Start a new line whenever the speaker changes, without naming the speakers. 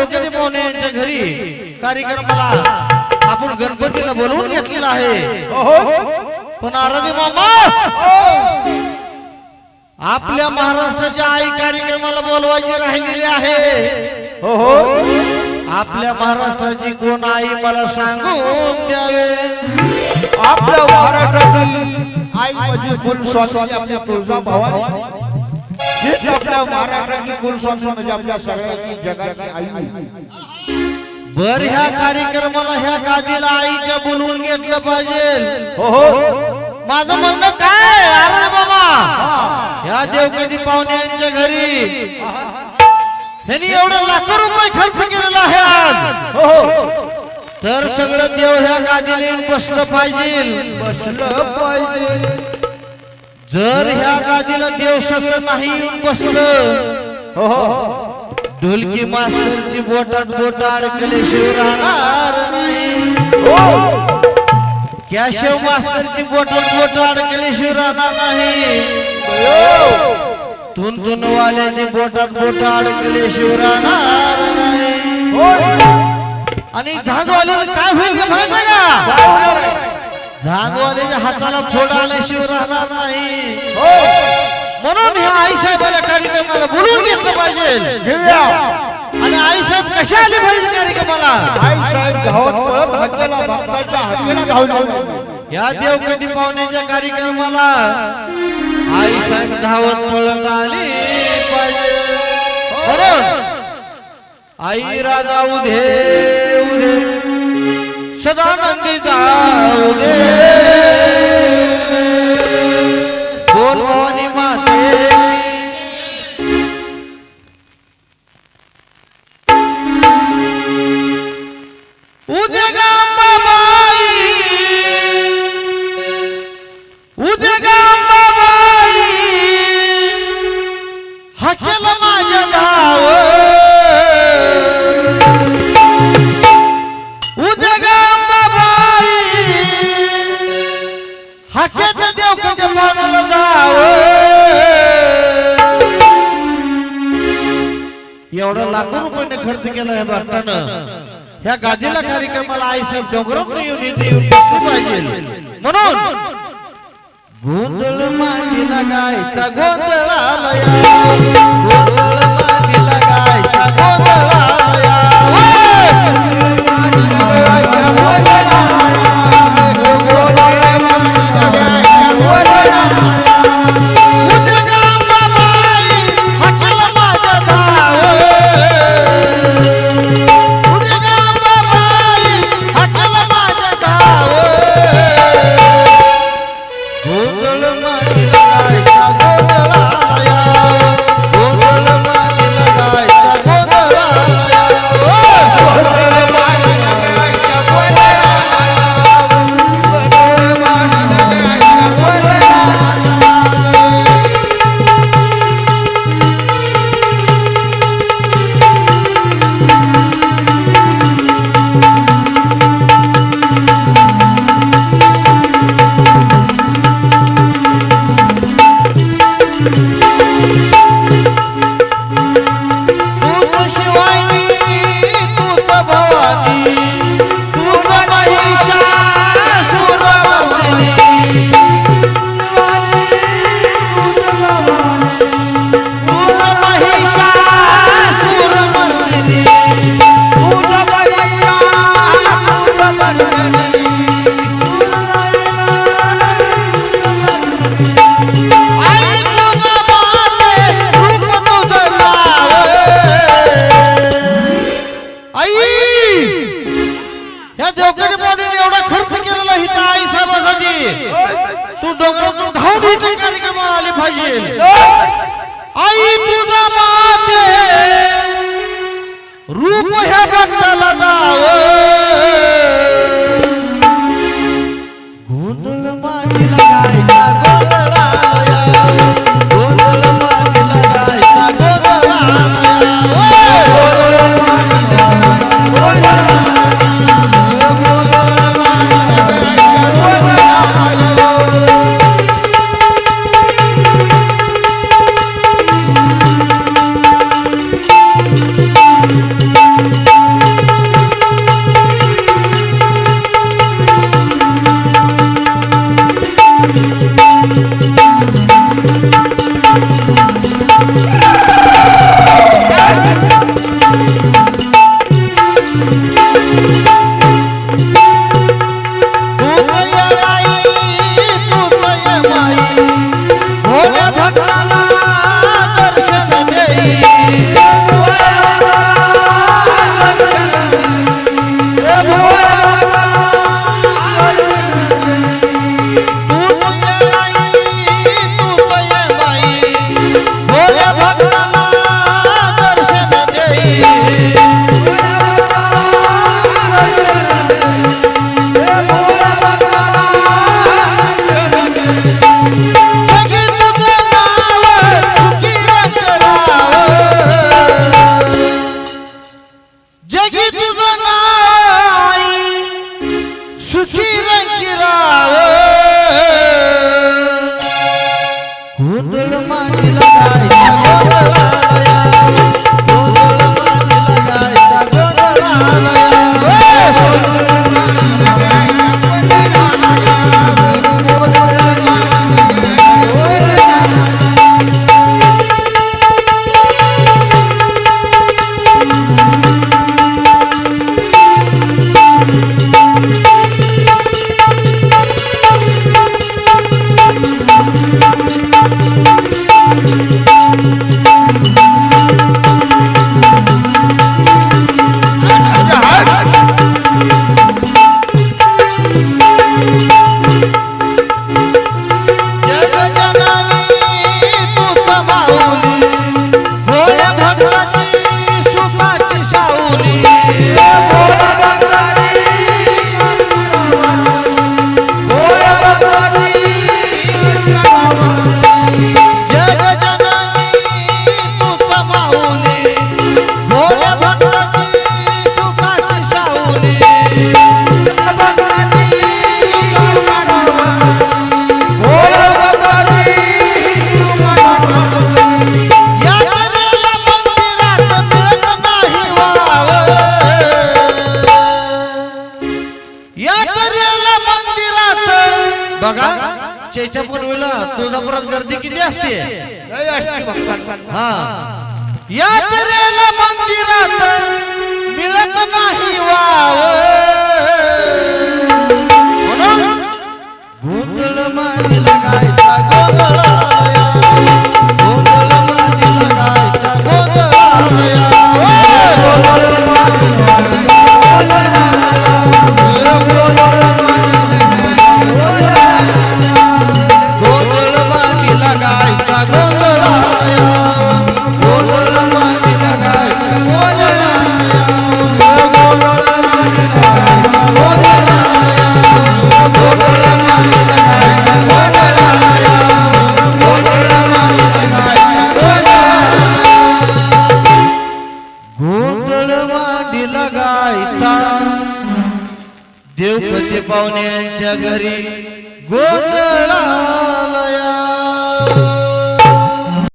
देवकधी पाहुणे यांच्या घरी कार्यक्रमाला आपण गणपतीला बोलवून घेतलेला आहे। पण आराधी मामा आपल्या महाराष्ट्राच्या आई कार्यक्रमाला बोलवायची राहिलेली आहे। आपल्या महाराष्ट्राची कोण आई मला सांगून द्यावे।
आपल्या महाराष्ट्राची आई म्हणजे कुलस्वामी आपल्या तुळजाभवानी, हीच आपल्या महाराष्ट्राची कुलस्वामी म्हणजे आपल्या सगळ्यांची जगाची आई।
बर ह्या कार्यक्रमाला ह्या गादीला आईच्या बोलवून घेतलं पाहिजे। माझं म्हणणं काय अरे बाबा, ह्या देवकधी पाहुण्यांच्या घरी ह्यांनी एवढं लाखो रुपये खर्च केलेला आहे आज, तर सगळं देव ह्या गादीला येऊन बसलं पाहिजे। जर ह्या गादीला देव सगळं नाही येऊन बसलं, ढोलकी मास्टरची बोटात बोट अडकल्याशिवाय राहणार नाही। कॅशव मास्टरची बोटात बोट अडकल्याशिवाय राहणार नाही। तुन वाल्याची बोटात बोट अडकल्याशिवाय राहणार नाही। आणि झांजवाल्याचं काय होईल का माहिती का? झांजवाल्याच्या हाताला फोड आल्याशिवाय राहणार नाही। म्हणून ह्या आई साहेबाला कार्यक्रमाला बोलवून घेतलं पाहिजे। आणि आई साहेब कशा आले पाहिजे कार्यक्रमाला?
आई साहेब धावत पळत हाताला भक्ताच्या हाताला धावले।
या देवकधी पाहुण्याच्या कार्यक्रमाला आई साहेब धावत पळत आली पाहिजे। म्हणून आई राजा उधे उधे सदानंदी जाऊ दे, बोल भवानी माते उद्या बाबाई, उद्या बाबाई हाकेल माझ्या धाव, उद्या बाबाई हाकेत देवकधी पाहुण्याला धाव। एवढा लाखो रुपयाने खर्च केला आहे भक्तानं, ह्या गादीला कार्यक्रमाला आई साहेब डोंगरात येऊन बसली पाहिजे। म्हणून गोंधळ मांडीला गायचा गोंधळाला या, गोंधळ मांडीला गायचा गोंधळाला या, तू डोंगरातून धावून इथे कार्यक्रमाला आली पाहिजे। आई तुझा माते रूप ह्या भक्ताला दाव, गोंधळ मांडीला गायचा गोंधळाला या, गोंधळ मांडीला गायचा गोंधळाला या। चैत्य पौर्णिमेला तुळजापुरात गर्दी किती असते?
लय असते भक्तांना.
हा यात्रेला मंदिरात मिळत नाही वाव म्हणून गोंधळ मांडी लगायचा गोंधळाया गोंधळ मांडी लगायचा गोंधळाया गोंधळ मांडी लगायचा गोंधळाया गोंधळ मांडी लगायचा गोंधळ मांडी लगायचा देवपती पाहुण्यांच्या घरी गोंधळ